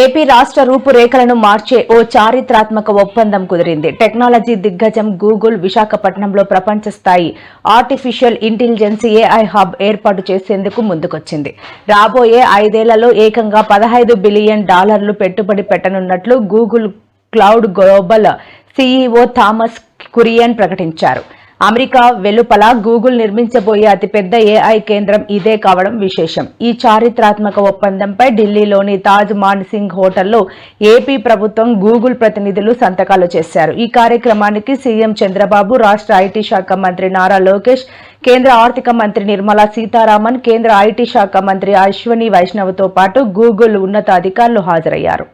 AP రాష్ట్ర రూపురేఖలను మార్చే ఓ చారిత్రాత్మక ఒప్పందం కుదిరింది. టెక్నాలజీ దిగ్గజం గూగుల్ విశాఖపట్నంలో ప్రపంచ స్థాయి ఆర్టిఫిషియల్ ఇంటెలిజెన్స్ ఏఐ హబ్ ఏర్పాటు చేసేందుకు ముందుకొచ్చింది. రాబోయే 5 ఏళ్లలో ఏకంగా $15 బిలియన్ పెట్టుబడి పెట్టనున్నట్లు Google cloud global CEO Thomas Kurian ప్రకటించారు. అమెరికా వెలుపల గూగుల్ నిర్మించబోయే అతిపెద్ద ఏఐ కేంద్రం ఇదే కావడం విశేషం. ఈ చారిత్రాత్మక ఒప్పందంపై ఢిల్లీలోని తాజ్ మాన్సింగ్ హోటల్లో ఏపీ ప్రభుత్వం, గూగుల్ ప్రతినిధులు సంతకాలు చేశారు. ఈ కార్యక్రమానికి సీఎం చంద్రబాబు, రాష్ట్ర ఐటీ శాఖ మంత్రి నారా లోకేష్, కేంద్ర ఆర్థిక మంత్రి నిర్మలా సీతారామన్, కేంద్ర ఐటీ శాఖ మంత్రి అశ్వనీ వైష్ణవ్తో పాటు గూగుల్ ఉన్నతాధికారులు హాజరయ్యారు.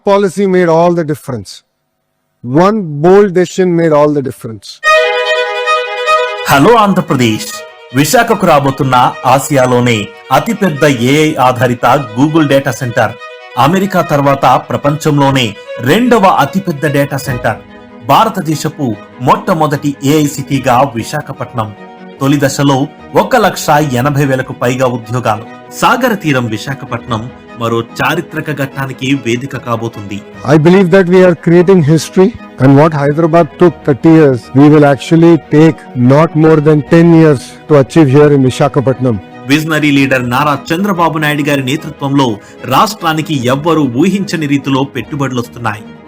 Policy made all the difference. One bold decision made all the difference. Hello Andhra Pradesh, విశాఖకు రాబోతున్న ఆసియాలోనే అతిపెద్ద ఏఐ ఆధారిత గూగుల్ డేటా సెంటర్, అమెరికా తర్వాత ప్రపంచంలోనే 2వ అతిపెద్ద డేటా సెంటర్, భారతదేశపు మొట్టమొదటి ఏఐ సిటీగా విశాఖపట్నం. తొలి దశలో 1,80,000కు పైగా ఉద్యోగాలు. సాగర తీరం విశాఖపట్నం మరో చారిత్రక ఘట్టానికి వేదిక కాబోతుంది. I believe that we are creating history, and what Hyderabad took 30 years, we will actually take not more than 10 years to achieve here in Visakhapatnam. Visionary leader Nara Chandrababu Naidu గారి నేతృత్వంలో రాష్ట్రానికి ఎవ్వరూ ఊహించని రీతిలో పెట్టుబడులొస్తున్నాయి.